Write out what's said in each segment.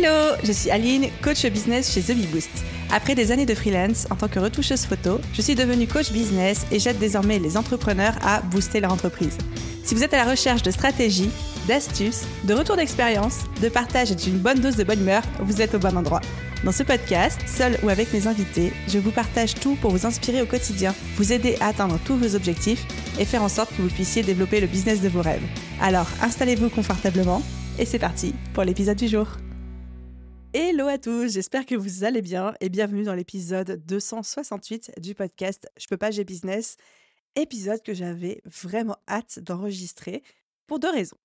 Hello, je suis Aline, coach business chez The Bee Boost. Après des années de freelance en tant que retoucheuse photo, je suis devenue coach business et j'aide désormais les entrepreneurs à booster leur entreprise. Si vous êtes à la recherche de stratégies, d'astuces, de retours d'expérience, de partage et d'une bonne dose de bonne humeur, vous êtes au bon endroit. Dans ce podcast, seul ou avec mes invités, je vous partage tout pour vous inspirer au quotidien, vous aider à atteindre tous vos objectifs et faire en sorte que vous puissiez développer le business de vos rêves. Alors, installez-vous confortablement et c'est parti pour l'épisode du jour. Hello à tous, j'espère que vous allez bien et bienvenue dans l'épisode 268 du podcast Je peux pas, j'ai business, épisode que j'avais vraiment hâte d'enregistrer pour deux raisons.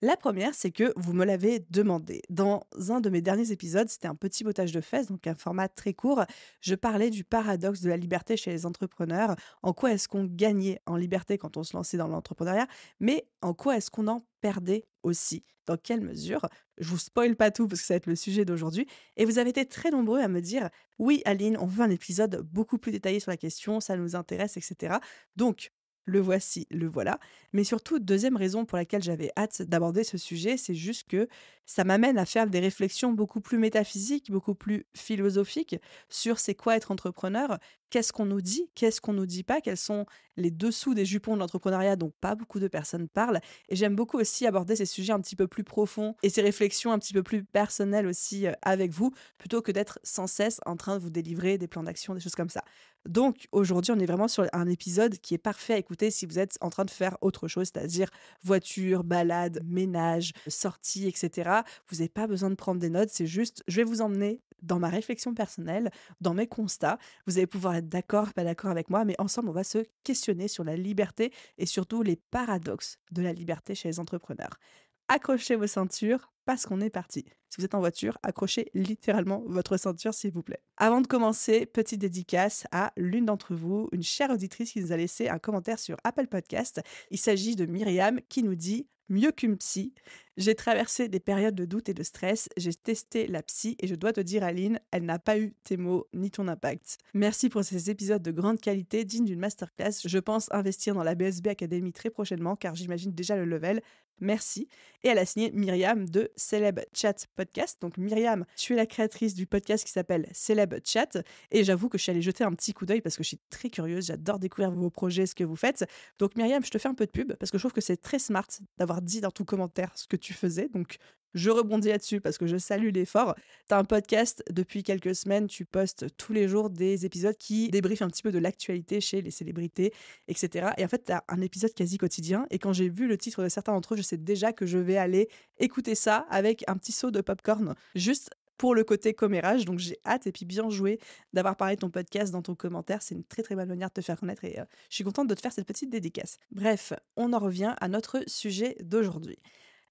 La première, c'est que vous me l'avez demandé. Dans un de mes derniers épisodes, c'était un petit bottage de fesses, donc un format très court. Je parlais du paradoxe de la liberté chez les entrepreneurs. En quoi est-ce qu'on gagnait en liberté quand on se lançait dans l'entrepreneuriat, mais en quoi est-ce qu'on en perdait aussi? Dans quelle mesure? Je vous spoil pas tout parce que ça va être le sujet d'aujourd'hui. Et vous avez été très nombreux à me dire, oui, Aline, on veut un épisode beaucoup plus détaillé sur la question, ça nous intéresse, etc. Donc, le voici, le voilà. Mais surtout, deuxième raison pour laquelle j'avais hâte d'aborder ce sujet, c'est juste que ça m'amène à faire des réflexions beaucoup plus métaphysiques, beaucoup plus philosophiques sur c'est quoi être entrepreneur, qu'est-ce qu'on nous dit, qu'est-ce qu'on nous dit pas, quels sont les dessous des jupons de l'entrepreneuriat dont pas beaucoup de personnes parlent. Et j'aime beaucoup aussi aborder ces sujets un petit peu plus profonds et ces réflexions un petit peu plus personnelles aussi avec vous, plutôt que d'être sans cesse en train de vous délivrer des plans d'action, des choses comme ça. Donc aujourd'hui, on est vraiment sur un épisode qui est parfait à écouter si vous êtes en train de faire autre chose, c'est-à-dire voiture, balade, ménage, sortie, etc. Vous n'avez pas besoin de prendre des notes, c'est juste, je vais vous emmener dans ma réflexion personnelle, dans mes constats. Vous allez pouvoir être d'accord, pas d'accord avec moi, mais ensemble, on va se questionner sur la liberté et surtout les paradoxes de la liberté chez les entrepreneurs. Accrochez vos ceintures parce qu'on est parti. Si vous êtes en voiture, accrochez littéralement votre ceinture s'il vous plaît. Avant de commencer, petite dédicace à l'une d'entre vous, une chère auditrice qui nous a laissé un commentaire sur Apple Podcast. Il s'agit de Myriam qui nous dit « Mieux qu'une psy, j'ai traversé des périodes de doute et de stress, j'ai testé la psy et je dois te dire Aline, elle n'a pas eu tes mots ni ton impact. Merci pour ces épisodes de grande qualité dignes d'une masterclass. Je pense investir dans la BSB Academy très prochainement car j'imagine déjà le level. Merci. » Et elle a signé Myriam de Celeb Chat Podcast. Donc Myriam, tu es la créatrice du podcast qui s'appelle Celeb Chat. Et j'avoue que je suis allée jeter un petit coup d'œil parce que je suis très curieuse. J'adore découvrir vos projets, ce que vous faites. Donc Myriam, je te fais un peu de pub parce que je trouve que c'est très smart d'avoir dit dans ton commentaire ce que tu faisais. Donc je rebondis là-dessus parce que je salue l'effort. Tu as un podcast depuis quelques semaines. Tu postes tous les jours des épisodes qui débriefent un petit peu de l'actualité chez les célébrités, etc. Et en fait, tu as un épisode quasi quotidien. Et quand j'ai vu le titre de certains d'entre eux, je sais déjà que je vais aller écouter ça avec un petit seau de popcorn, juste pour le côté commérage. Donc j'ai hâte et puis bien joué d'avoir parlé de ton podcast dans ton commentaire. C'est une très très bonne manière de te faire connaître et je suis contente de te faire cette petite dédicace. Bref, on en revient à notre sujet d'aujourd'hui.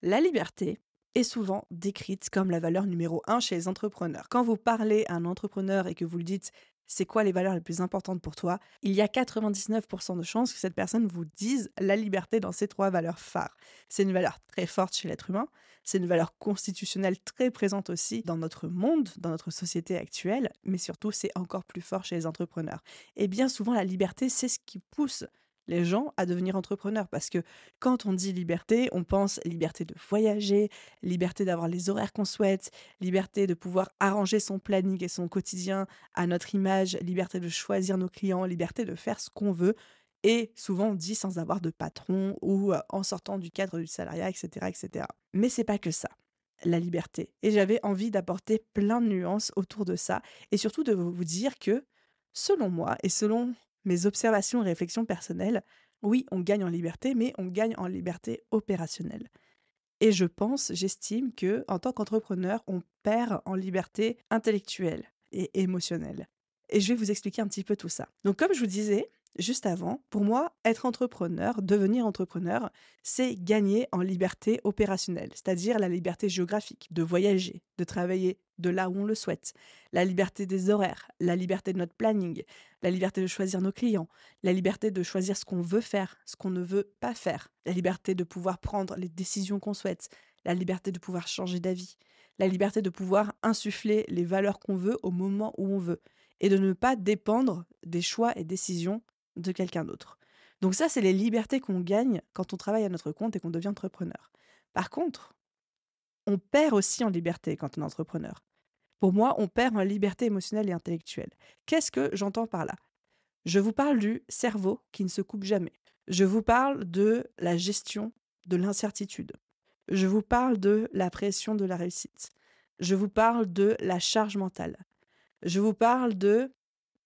La liberté est souvent décrite comme la valeur numéro 1 chez les entrepreneurs. Quand vous parlez à un entrepreneur et que vous lui dites c'est quoi les valeurs les plus importantes pour toi, il y a 99% de chances que cette personne vous dise la liberté dans ces trois valeurs phares. C'est une valeur très forte chez l'être humain, c'est une valeur constitutionnelle très présente aussi dans notre monde, dans notre société actuelle, mais surtout c'est encore plus fort chez les entrepreneurs. Et bien souvent la liberté, c'est ce qui pousse les gens à devenir entrepreneurs parce que quand on dit liberté, on pense liberté de voyager, liberté d'avoir les horaires qu'on souhaite, liberté de pouvoir arranger son planning et son quotidien à notre image, liberté de choisir nos clients, liberté de faire ce qu'on veut. Et souvent, on dit sans avoir de patron ou en sortant du cadre du salariat, etc., etc. Mais c'est pas que ça, la liberté. Et j'avais envie d'apporter plein de nuances autour de ça et surtout de vous dire que, selon moi et selon mes observations et réflexions personnelles, oui, on gagne en liberté, mais on gagne en liberté opérationnelle. Et je pense, j'estime que en tant qu'entrepreneur, on perd en liberté intellectuelle et émotionnelle. Et je vais vous expliquer un petit peu tout ça. Donc comme je vous disais juste avant, pour moi, être entrepreneur, devenir entrepreneur, c'est gagner en liberté opérationnelle, c'est-à-dire la liberté géographique, de voyager, de travailler de là où on le souhaite, la liberté des horaires, la liberté de notre planning, la liberté de choisir nos clients, la liberté de choisir ce qu'on veut faire, ce qu'on ne veut pas faire, la liberté de pouvoir prendre les décisions qu'on souhaite, la liberté de pouvoir changer d'avis, la liberté de pouvoir insuffler les valeurs qu'on veut au moment où on veut, et de ne pas dépendre des choix et décisions de quelqu'un d'autre. Donc ça, c'est les libertés qu'on gagne quand on travaille à notre compte et qu'on devient entrepreneur. Par contre, on perd aussi en liberté quand on est entrepreneur. Pour moi, on perd en liberté émotionnelle et intellectuelle. Qu'est-ce que j'entends par là? Je vous parle du cerveau qui ne se coupe jamais. Je vous parle de la gestion de l'incertitude. Je vous parle de la pression de la réussite. Je vous parle de la charge mentale. Je vous parle de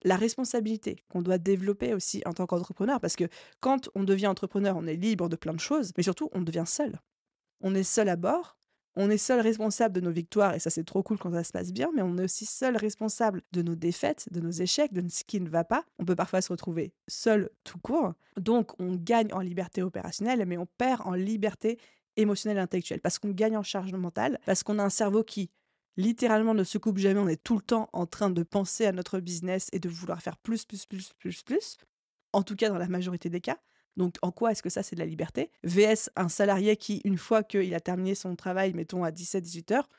la responsabilité qu'on doit développer aussi en tant qu'entrepreneur, parce que quand on devient entrepreneur, on est libre de plein de choses, mais surtout, on devient seul. On est seul à bord, on est seul responsable de nos victoires, et ça c'est trop cool quand ça se passe bien, mais on est aussi seul responsable de nos défaites, de nos échecs, de ce qui ne va pas. On peut parfois se retrouver seul tout court. Donc on gagne en liberté opérationnelle, mais on perd en liberté émotionnelle et intellectuelle, parce qu'on gagne en charge mentale, parce qu'on a un cerveau qui littéralement ne se coupe jamais, on est tout le temps en train de penser à notre business et de vouloir faire plus, plus, plus, plus, plus, en tout cas dans la majorité des cas. Donc, en quoi est-ce que ça, c'est de la liberté? VS, un salarié qui, une fois qu'il a terminé son travail, mettons à 17-18 heures,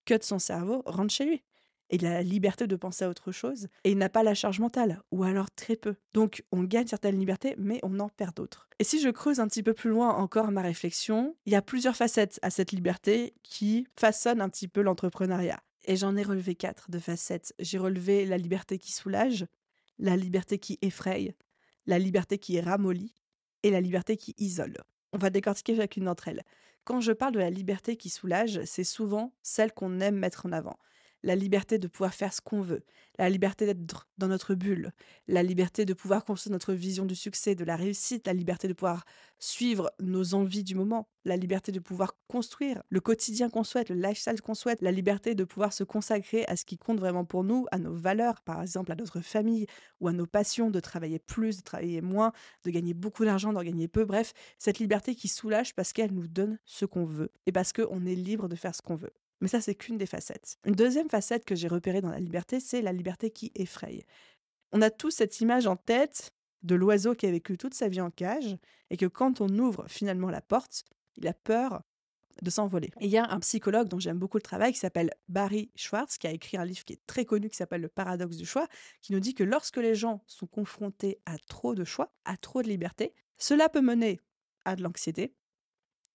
cut son cerveau, rentre chez lui. Et il a la liberté de penser à autre chose. Et il n'a pas la charge mentale, ou alors très peu. Donc, on gagne certaines libertés, mais on en perd d'autres. Et si je creuse un petit peu plus loin encore ma réflexion, il y a plusieurs facettes à cette liberté qui façonnent un petit peu l'entrepreneuriat. Et j'en ai relevé 4 de facettes. J'ai relevé la liberté qui soulage, la liberté qui effraie, la liberté qui ramollit, et la liberté qui isole. On va décortiquer chacune d'entre elles. Quand je parle de la liberté qui soulage, c'est souvent celle qu'on aime mettre en avant. La liberté de pouvoir faire ce qu'on veut, la liberté d'être dans notre bulle, la liberté de pouvoir construire notre vision du succès, de la réussite, la liberté de pouvoir suivre nos envies du moment, la liberté de pouvoir construire le quotidien qu'on souhaite, le lifestyle qu'on souhaite, la liberté de pouvoir se consacrer à ce qui compte vraiment pour nous, à nos valeurs, par exemple à notre famille ou à nos passions, de travailler plus, de travailler moins, de gagner beaucoup d'argent, d'en gagner peu, bref, cette liberté qui soulage parce qu'elle nous donne ce qu'on veut et parce qu'on est libre de faire ce qu'on veut. Mais ça, c'est qu'une des facettes. Une deuxième facette que j'ai repérée dans la liberté, c'est la liberté qui effraie. On a tous cette image en tête de l'oiseau qui a vécu toute sa vie en cage et que quand on ouvre finalement la porte, il a peur de s'envoler. Et il y a un psychologue dont j'aime beaucoup le travail qui s'appelle Barry Schwartz, qui a écrit un livre qui est très connu qui s'appelle Le paradoxe du choix, qui nous dit que lorsque les gens sont confrontés à trop de choix, à trop de liberté, cela peut mener à de l'anxiété,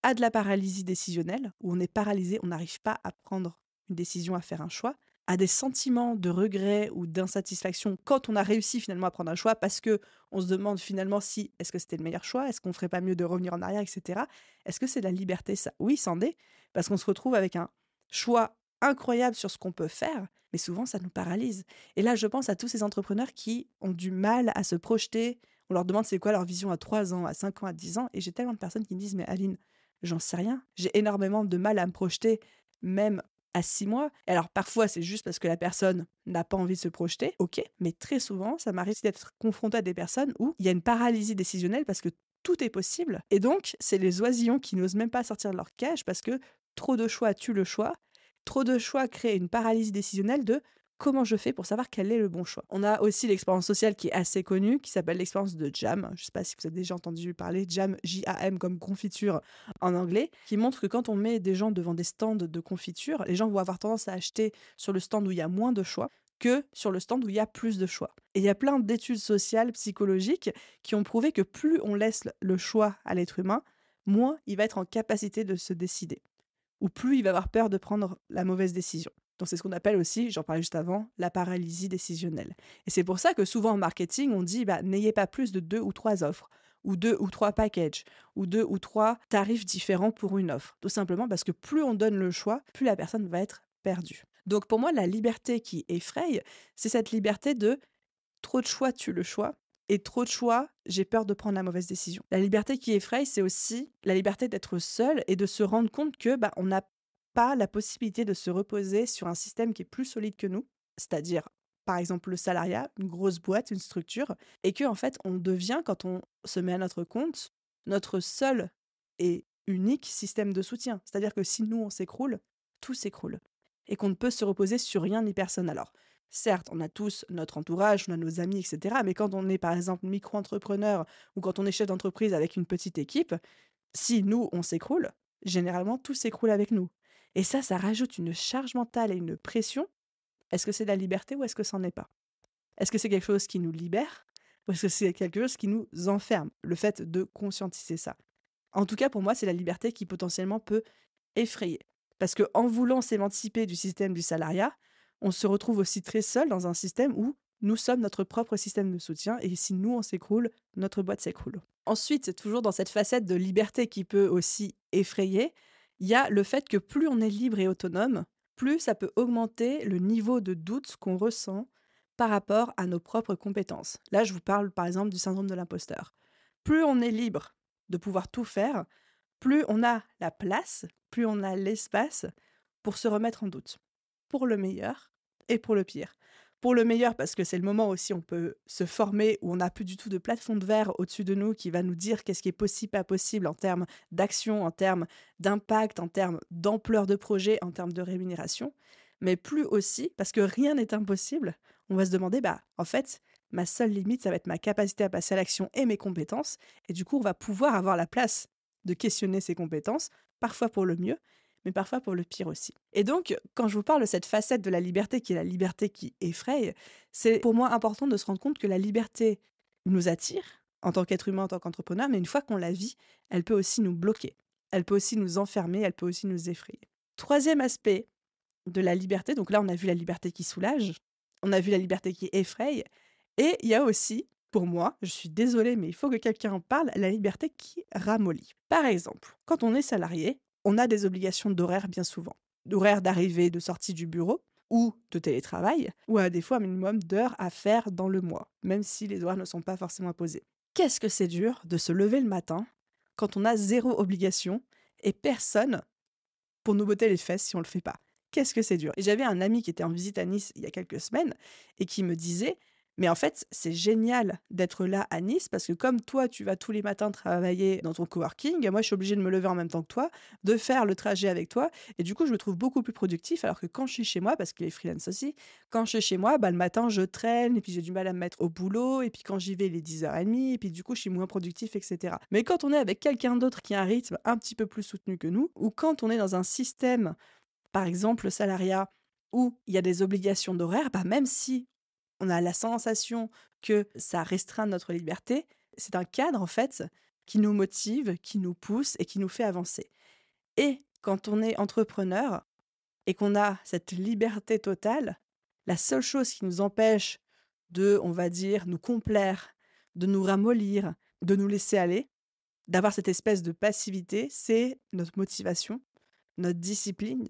à de la paralysie décisionnelle, où on est paralysé, on n'arrive pas à prendre une décision, à faire un choix, à des sentiments de regret ou d'insatisfaction quand on a réussi finalement à prendre un choix, parce que on se demande finalement si est-ce que c'était le meilleur choix, est-ce qu'on ferait pas mieux de revenir en arrière, etc. Est-ce que c'est de la liberté ça? Oui, c'en est, parce qu'on se retrouve avec un choix incroyable sur ce qu'on peut faire, mais souvent ça nous paralyse. Et là, je pense à tous ces entrepreneurs qui ont du mal à se projeter. On leur demande c'est quoi leur vision à 3 ans, à 5 ans, à 10 ans, et j'ai tellement de personnes qui me disent mais Aline, j'en sais rien. J'ai énormément de mal à me projeter, même à 6 mois. Et alors parfois, c'est juste parce que la personne n'a pas envie de se projeter, ok, mais très souvent, ça m'arrive d'être confrontée à des personnes où il y a une paralysie décisionnelle parce que tout est possible. Et donc, c'est les oisillons qui n'osent même pas sortir de leur cage parce que trop de choix tue le choix. Trop de choix crée une paralysie décisionnelle de comment je fais pour savoir quel est le bon choix. On a aussi l'expérience sociale qui est assez connue, qui s'appelle l'expérience de Jam. Je ne sais pas si vous avez déjà entendu parler, Jam, J-A-M comme confiture en anglais, qui montre que quand on met des gens devant des stands de confiture, les gens vont avoir tendance à acheter sur le stand où il y a moins de choix que sur le stand où il y a plus de choix. Et il y a plein d'études sociales, psychologiques, qui ont prouvé que plus on laisse le choix à l'être humain, moins il va être en capacité de se décider, ou plus il va avoir peur de prendre la mauvaise décision. Donc c'est ce qu'on appelle aussi, j'en parlais juste avant, la paralysie décisionnelle. Et c'est pour ça que souvent en marketing, on dit n'ayez pas plus de 2 ou 3 offres, ou 2 ou 3 packages, ou 2 ou 3 tarifs différents pour une offre. Tout simplement parce que plus on donne le choix, plus la personne va être perdue. Donc pour moi, la liberté qui effraie, c'est cette liberté de trop de choix tue le choix, et trop de choix, j'ai peur de prendre la mauvaise décision. La liberté qui effraie, c'est aussi la liberté d'être seul et de se rendre compte que on n'a pas la possibilité de se reposer sur un système qui est plus solide que nous, c'est-à-dire par exemple le salariat, une grosse boîte, une structure, et que en fait on devient, quand on se met à notre compte, notre seul et unique système de soutien. C'est-à-dire que si nous on s'écroule, tout s'écroule, et qu'on ne peut se reposer sur rien ni personne. Alors certes, on a tous notre entourage, on a nos amis, etc. Mais quand on est, par exemple, micro-entrepreneur ou quand on est chef d'entreprise avec une petite équipe, si nous, on s'écroule, généralement, tout s'écroule avec nous. Et ça rajoute une charge mentale et une pression. Est-ce que c'est de la liberté ou est-ce que c'en est pas? Est-ce que c'est quelque chose qui nous libère ou est-ce que c'est quelque chose qui nous enferme? Le fait de conscientiser ça. En tout cas, pour moi, c'est la liberté qui potentiellement peut effrayer. Parce qu'en voulant s'émanciper du système du salariat, on se retrouve aussi très seul dans un système où nous sommes notre propre système de soutien et si nous, on s'écroule, notre boîte s'écroule. Ensuite, toujours dans cette facette de liberté qui peut aussi effrayer, il y a le fait que plus on est libre et autonome, plus ça peut augmenter le niveau de doute qu'on ressent par rapport à nos propres compétences. Là, je vous parle par exemple du syndrome de l'imposteur. Plus on est libre de pouvoir tout faire, plus on a la place, plus on a l'espace pour se remettre en doute, pour le meilleur et pour le pire. Pour le meilleur, parce que c'est le moment aussi où on peut se former, où on n'a plus du tout de plafond de verre au-dessus de nous qui va nous dire qu'est-ce qui est possible, pas possible en termes d'action, en termes d'impact, en termes d'ampleur de projet, en termes de rémunération. Mais plus aussi, parce que rien n'est impossible, on va se demander, en fait, ma seule limite, ça va être ma capacité à passer à l'action et mes compétences. Et du coup, on va pouvoir avoir la place de questionner ses compétences, parfois pour le mieux, mais parfois pour le pire aussi. Et donc, quand je vous parle de cette facette de la liberté qui est la liberté qui effraie, c'est pour moi important de se rendre compte que la liberté nous attire en tant qu'être humain, en tant qu'entrepreneur, mais une fois qu'on la vit, elle peut aussi nous bloquer, elle peut aussi nous enfermer, elle peut aussi nous effrayer. Troisième aspect de la liberté, donc là on a vu la liberté qui soulage, on a vu la liberté qui effraie, et il y a aussi, pour moi, je suis désolée, mais il faut que quelqu'un en parle, la liberté qui ramollit. Par exemple, quand on est salarié, on a des obligations d'horaire bien souvent. D'horaire d'arrivée, de sortie du bureau, ou de télétravail, ou à des fois un minimum d'heures à faire dans le mois, même si les horaires ne sont pas forcément imposés. Qu'est-ce que c'est dur de se lever le matin quand on a zéro obligation et personne pour nous botter les fesses si on le fait pas. Qu'est-ce que c'est dur. Et j'avais un ami qui était en visite à Nice il y a quelques semaines et qui me disait mais en fait, c'est génial d'être là à Nice parce que comme toi, tu vas tous les matins travailler dans ton coworking, moi, je suis obligée de me lever en même temps que toi, de faire le trajet avec toi. Et du coup, je me trouve beaucoup plus productif alors que quand je suis chez moi, parce qu'il est freelance aussi, quand je suis chez moi, le matin, je traîne et puis j'ai du mal à me mettre au boulot. Et puis quand j'y vais, il est 10h30 et puis du coup, je suis moins productif, etc. Mais quand on est avec quelqu'un d'autre qui a un rythme un petit peu plus soutenu que nous, ou quand on est dans un système, par exemple le salariat, où il y a des obligations d'horaire, même si on a la sensation que ça restreint notre liberté, c'est un cadre en fait qui nous motive, qui nous pousse et qui nous fait avancer. Et quand on est entrepreneur et qu'on a cette liberté totale, la seule chose qui nous empêche de, on va dire, nous complaire, de nous ramollir, de nous laisser aller, d'avoir cette espèce de passivité, c'est notre motivation, notre discipline,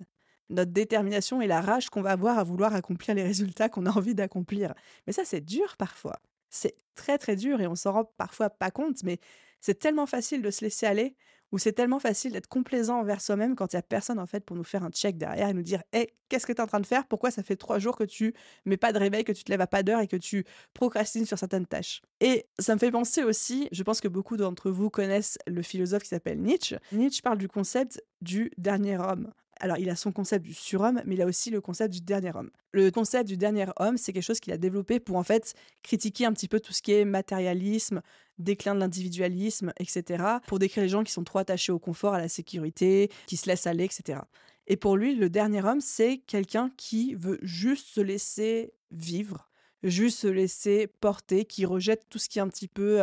notre détermination et la rage qu'on va avoir à vouloir accomplir les résultats qu'on a envie d'accomplir. Mais ça, c'est dur parfois. C'est très, très dur et on s'en rend parfois pas compte, mais c'est tellement facile de se laisser aller ou c'est tellement facile d'être complaisant envers soi-même quand il y a personne en fait pour nous faire un check derrière et nous dire hey, qu'est-ce que tu es en train de faire? Pourquoi ça fait 3 jours que tu mets pas de réveil, que tu te lèves à pas d'heure et que tu procrastines sur certaines tâches? Et ça me fait penser aussi, je pense que beaucoup d'entre vous connaissent le philosophe qui s'appelle Nietzsche. Nietzsche parle du concept du dernier homme. Alors, il a son concept du surhomme, mais il a aussi le concept du dernier homme. Le concept du dernier homme, c'est quelque chose qu'il a développé pour en fait critiquer un petit peu tout ce qui est matérialisme, déclin de l'individualisme, etc. Pour décrire les gens qui sont trop attachés au confort, à la sécurité, qui se laissent aller, etc. Et pour lui, le dernier homme, c'est quelqu'un qui veut juste se laisser vivre, juste se laisser porter, qui rejette tout ce qui est un petit peu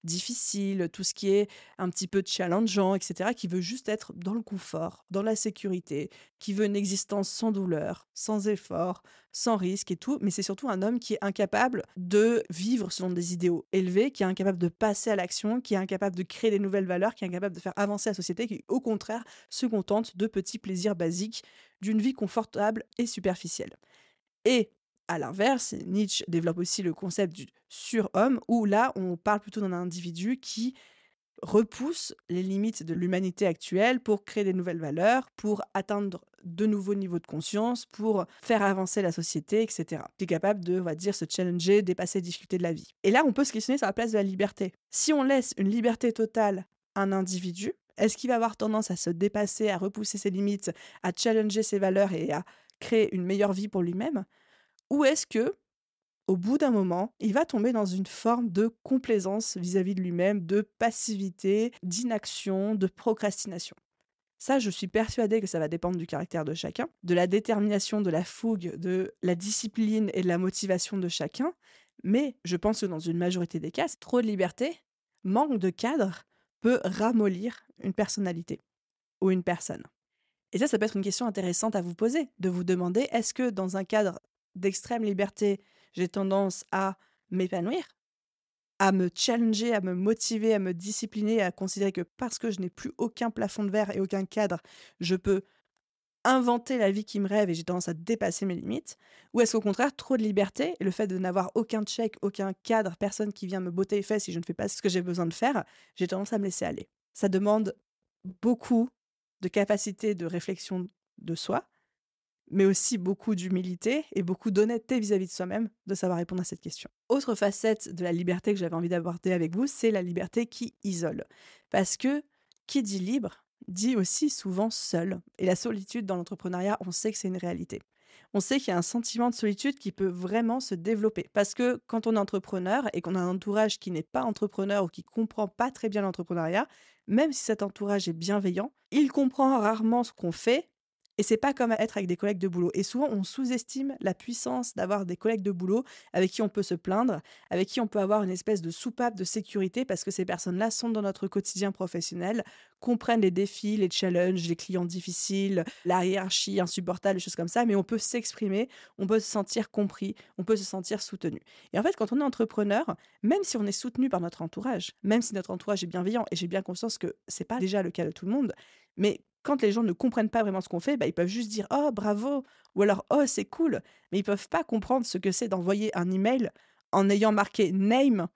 difficile, tout ce qui est un petit peu challengeant, etc., qui veut juste être dans le confort, dans la sécurité, qui veut une existence sans douleur, sans effort, sans risque et tout, mais c'est surtout un homme qui est incapable de vivre selon des idéaux élevés, qui est incapable de passer à l'action, qui est incapable de créer des nouvelles valeurs, qui est incapable de faire avancer la société, qui au contraire se contente de petits plaisirs basiques d'une vie confortable et superficielle. Et à l'inverse, Nietzsche développe aussi le concept du surhomme, où là, on parle plutôt d'un individu qui repousse les limites de l'humanité actuelle pour créer des nouvelles valeurs, pour atteindre de nouveaux niveaux de conscience, pour faire avancer la société, etc. Qui est capable de, on va dire, se challenger, dépasser les difficultés de la vie. Et là, on peut se questionner sur la place de la liberté. Si on laisse une liberté totale à un individu, est-ce qu'il va avoir tendance à se dépasser, à repousser ses limites, à challenger ses valeurs et à créer une meilleure vie pour lui-même? Ou est-ce que, au bout d'un moment, il va tomber dans une forme de complaisance vis-à-vis de lui-même, de passivité, d'inaction, de procrastination? Ça, je suis persuadée que ça va dépendre du caractère de chacun, de la détermination, de la fougue, de la discipline et de la motivation de chacun. Mais je pense que dans une majorité des cas, trop de liberté, manque de cadre peut ramollir une personnalité ou une personne. Et ça peut être une question intéressante à vous poser, de vous demander, est-ce que dans un cadre d'extrême liberté, j'ai tendance à m'épanouir, à me challenger, à me motiver, à me discipliner, à considérer que parce que je n'ai plus aucun plafond de verre et aucun cadre, je peux inventer la vie qui me rêve et j'ai tendance à dépasser mes limites? Ou est-ce qu'au contraire, trop de liberté et le fait de n'avoir aucun check, aucun cadre, personne qui vient me botter les fesses si je ne fais pas ce que j'ai besoin de faire, j'ai tendance à me laisser aller? Ça demande beaucoup de capacité de réflexion de soi, mais aussi beaucoup d'humilité et beaucoup d'honnêteté vis-à-vis de soi-même, de savoir répondre à cette question. Autre facette de la liberté que j'avais envie d'aborder avec vous, c'est la liberté qui isole. Parce que qui dit libre, dit aussi souvent seul. Et la solitude dans l'entrepreneuriat, on sait que c'est une réalité. On sait qu'il y a un sentiment de solitude qui peut vraiment se développer. Parce que quand on est entrepreneur et qu'on a un entourage qui n'est pas entrepreneur ou qui comprend pas très bien l'entrepreneuriat, même si cet entourage est bienveillant, il comprend rarement ce qu'on fait et c'est pas comme être avec des collègues de boulot. Et souvent, on sous-estime la puissance d'avoir des collègues de boulot avec qui on peut se plaindre, avec qui on peut avoir une espèce de soupape de sécurité parce que ces personnes-là sont dans notre quotidien professionnel, comprennent les défis, les challenges, les clients difficiles, la hiérarchie insupportable, des choses comme ça, mais on peut s'exprimer, on peut se sentir compris, on peut se sentir soutenu. Et en fait, quand on est entrepreneur, même si on est soutenu par notre entourage, même si notre entourage est bienveillant, et j'ai bien conscience que c'est pas déjà le cas de tout le monde, mais quand les gens ne comprennent pas vraiment ce qu'on fait, bah, ils peuvent juste dire: «Oh bravo!» ou alors: «Oh c'est cool!» mais ils peuvent pas comprendre ce que c'est d'envoyer un email en ayant marqué name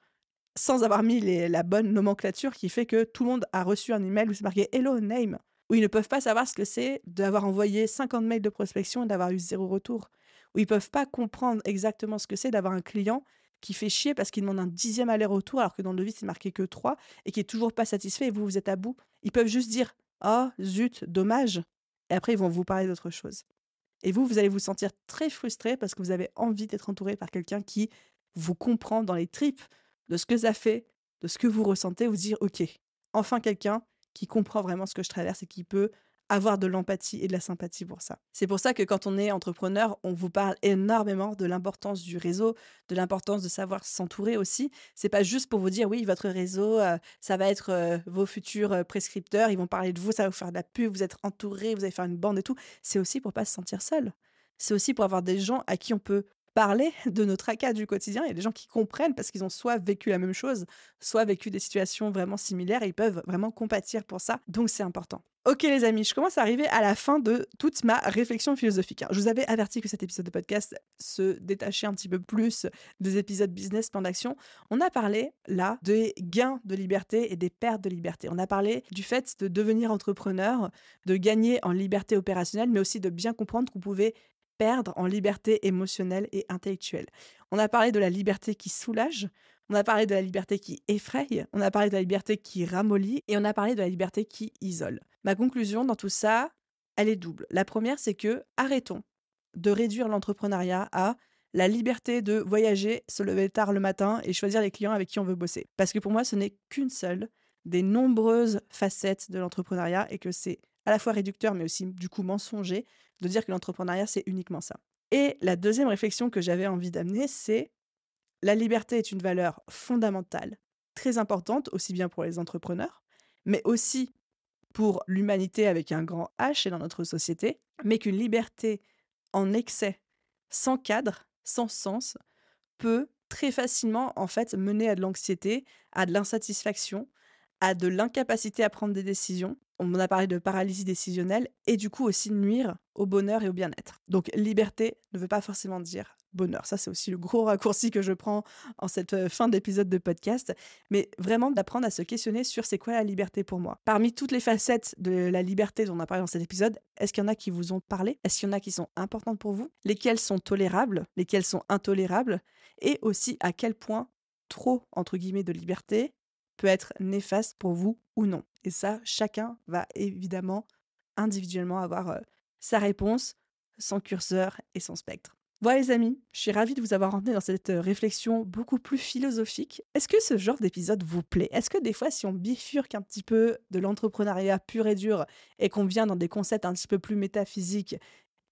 sans avoir mis la bonne nomenclature qui fait que tout le monde a reçu un email où c'est marqué hello name. Ou ils ne peuvent pas savoir ce que c'est d'avoir envoyé 50 mails de prospection et d'avoir eu zéro retour. Ou ils peuvent pas comprendre exactement ce que c'est d'avoir un client qui fait chier parce qu'il demande un dixième aller-retour alors que dans le devis c'est marqué que 3 et qui est toujours pas satisfait et vous, vous êtes à bout. Ils peuvent juste dire: «Oh zut, dommage» et après ils vont vous parler d'autre chose. Et vous, vous allez vous sentir très frustré parce que vous avez envie d'être entouré par quelqu'un qui vous comprend dans les tripes de ce que ça fait, de ce que vous ressentez, vous dire: «OK, enfin quelqu'un qui comprend vraiment ce que je traverse et qui peut avoir de l'empathie et de la sympathie pour ça». C'est pour ça que quand on est entrepreneur, on vous parle énormément de l'importance du réseau, de l'importance de savoir s'entourer aussi. C'est pas juste pour vous dire: «Oui, votre réseau, ça va être, vos futurs, prescripteurs, ils vont parler de vous, ça va vous faire de la pub, vous êtes entouré, vous allez faire une bande et tout». C'est aussi pour pas se sentir seul. C'est aussi pour avoir des gens à qui on peut parler de nos tracas du quotidien. Il y a des gens qui comprennent parce qu'ils ont soit vécu la même chose, soit vécu des situations vraiment similaires et ils peuvent vraiment compatir pour ça. Donc c'est important. Ok les amis, je commence à arriver à la fin de toute ma réflexion philosophique, hein. Je vous avais averti que cet épisode de podcast se détachait un petit peu plus des épisodes business plan d'action. On a parlé là des gains de liberté et des pertes de liberté. On a parlé du fait de devenir entrepreneur, de gagner en liberté opérationnelle, mais aussi de bien comprendre qu'on pouvait perdre en liberté émotionnelle et intellectuelle. On a parlé de la liberté qui soulage, on a parlé de la liberté qui effraie, on a parlé de la liberté qui ramollit et on a parlé de la liberté qui isole. Ma conclusion dans tout ça, elle est double. La première, c'est que arrêtons de réduire l'entrepreneuriat à la liberté de voyager, se lever tard le matin et choisir les clients avec qui on veut bosser. Parce que pour moi, ce n'est qu'une seule des nombreuses facettes de l'entrepreneuriat et que c'est à la fois réducteur mais aussi du coup mensonger de dire que l'entrepreneuriat, c'est uniquement ça. Et la deuxième réflexion que j'avais envie d'amener, c'est la liberté est une valeur fondamentale, très importante, aussi bien pour les entrepreneurs, mais aussi pour l'humanité avec un grand H et dans notre société, mais qu'une liberté en excès, sans cadre, sans sens, peut très facilement en fait mener à de l'anxiété, à de l'insatisfaction, à de l'incapacité à prendre des décisions. On a parlé de paralysie décisionnelle et du coup aussi nuire au bonheur et au bien-être. Donc liberté ne veut pas forcément dire bonheur. Ça, c'est aussi le gros raccourci que je prends en cette fin d'épisode de podcast. Mais vraiment d'apprendre à se questionner sur c'est quoi la liberté pour moi. Parmi toutes les facettes de la liberté dont on a parlé dans cet épisode, est-ce qu'il y en a qui vous ont parlé? Est-ce qu'il y en a qui sont importantes pour vous? Lesquelles sont tolérables? Lesquelles sont intolérables? Et aussi à quel point trop, entre guillemets, de liberté peut être néfaste pour vous ou non. Et ça, chacun va évidemment individuellement avoir sa réponse, son curseur et son spectre. Voilà les amis, je suis ravie de vous avoir emmené dans cette réflexion beaucoup plus philosophique. Est-ce que ce genre d'épisode vous plaît? Est-ce que des fois, si on bifurque un petit peu de l'entrepreneuriat pur et dur et qu'on vient dans des concepts un petit peu plus métaphysiques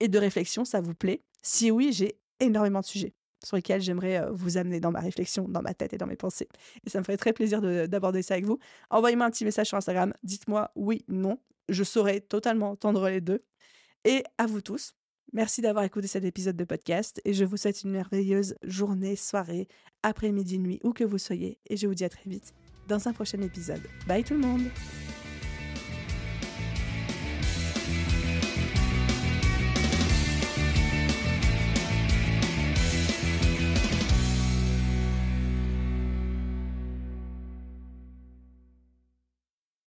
et de réflexion, ça vous plaît? Si oui, j'ai énormément de sujets sur lesquels j'aimerais vous amener dans ma réflexion, dans ma tête et dans mes pensées. Et ça me ferait très plaisir d'aborder ça avec vous. Envoyez-moi un petit message sur Instagram, dites-moi oui, non. Je saurais totalement entendre les deux. Et à vous tous, merci d'avoir écouté cet épisode de podcast et je vous souhaite une merveilleuse journée, soirée, après-midi, nuit, où que vous soyez. Et je vous dis à très vite dans un prochain épisode. Bye tout le monde!